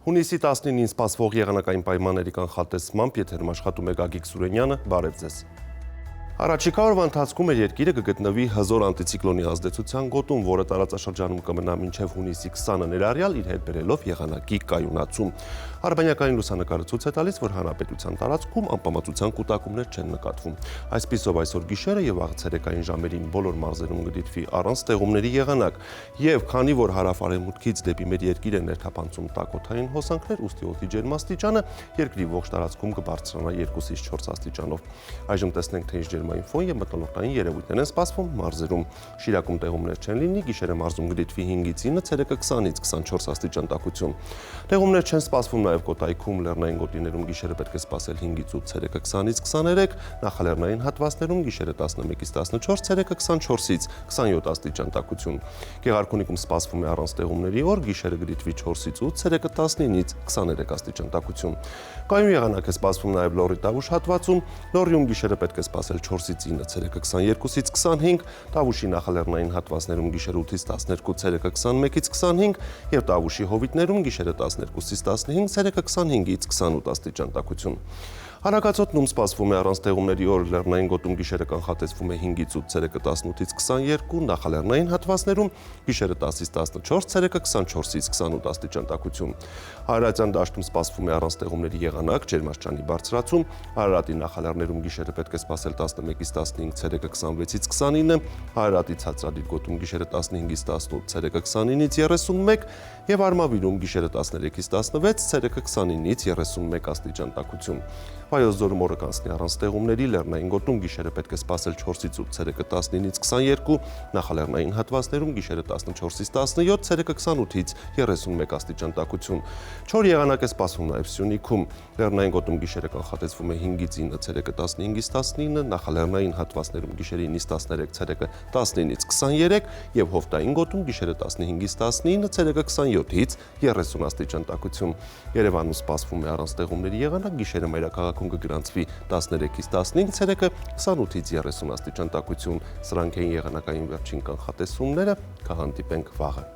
Հունիսի 19-ին սպասվող եղանակային պայմանների կանխատեսմամբ եթերում աշխատում է Գագիկ Սուրենյանը, բարև ձեզ։ Առաջիկա օրվա ընթացքում երկիրը կգտնվի հզոր անտիցիկլոնի ազդեցության գոտում, որը տարածաշրջանում կմնա մինչև հունիսի 20-ը ներառյալ իր հետ բերելով եղանակի կայունացում։ Արբանյակային լուսանկարը ցույց է տալիս, որ հանրապետության տարածքում անպամացության կուտակումներ չեն նկատվում։ Այսպիսով այսօր գիշերը եւ վաղ ցերեկային ժամերին բոլոր մարզերում կդիտվի առանց ստեղումների եղանակ, եւ քանի որ հարավ-արևմուտքից դեպի մեր երկիր է ներթափանցում տաքոթային հոսանքներ, ուստի օդի ջերմաստիճանը երկրի ողջ տարածքում կբարձրանա 2-ից 4 աստիճանով։ Այժմ տեսնենք, թե ինչ ջերմային ֆոն եւ մթնոլորտային երևույթներ են սպասվում մարզերում։ Շիրակում տեղումներ չեն լինի, գիշերը մարզում կդիտվի 5-ից 9, ցերեկը 20-ից 24 աստիճան տաքություն։ Տեղումներ չեն սպասվում նաեւ Կոտայքում, լեռնային գոտիներում գիշերը պետք է սպասել 5-ից 8, ցերեկը 20-ից 23, նախալեռնային հատվածներում գիշերը 11-ից 14, ցերեկը 24-ից 27 աստիճան տաքություն։ Գեղարքունիքում սպասվում է առանց տեղումների օր, գիշերը կդիտվի 4-ից 8, ցերեկը 19-ից 23 աստիճան տաքություն։ Կայուն եղանակ է սպասվում նաեւ Լոռի Տավուշ հատվածում, Լոռիում գիշերը պետք է սպասել 4-ից 9, ցերեկը 22-ից 25, Տավուշի նախալեռնային հատվածներում գիշերը 8-ից 12, ցերեկը 21-ից 25 եւ Տավուշի հովիտներում գիշերը 12-ից 15, ցերեկը 25-ից 28 աստիճան տաքություն։ Հարակացօդնում սպասվում է առանց տեղումների օր, լեռնային գոտում գիշերը կանխատեսվում է 5-ից 8, ցերեկը 18-ից 22, նախալեռնային հատվածներում գիշերը 10-ից 14, ցերեկը 24-ից 28 աստիճան տաքություն։ Արարատյան դաշտում սպասվում է առանց տեղումների եղանակ, ջերմաստիճանի բարձրացում, Արարատի նախալեռներում գիշերը պետք է սպասել 11-ից 15, ցերեկը 26-ից 29, Արարատի ցածրադիր գոտում գիշերը 15-ից 18, ցերեկը 29-ից 31 եւ Արմավիրում գիշերը 13-ից 16, ցերեկը 29-ից 31 աստիճան տաքություն։ Վայոց ձորում օրը կանցնի առանց տեղումների, լեռնային գոտում գիշերը պետք է սպասել 4-ից 8, ցերեկը 19-ից 22, նախալեռնային հատվածներում գիշերը 14-ից 17, ցերեկը 28-ից 31 աստիճան տաքություն։ Չոր եղանակ է սպասվում նաև Սյունիքում, լեռնային գոտում գիշերը կանխատեսվում է 5-ից 9, ցերեկը 15-ից 19, նախալեռնային հատվածներում գիշերը 9-ից 13, ցերեկը 19-ից 23 եւ Հովտային գոտում գիշերը 15-ից 19, ցերեկը 27-ից 30 աստիճան տաքություն։ Երևանում սպասվում է առանց տեղումների եղանակ, գիշերը մայրաքաղաքում կգրանցվի 13-ից 15, ցերեկը 28-ից 30 աստիճան տաքություն։ Սրանք էին եղանակային վերջին կանխատեսումները, կհանդիպենք վաղը։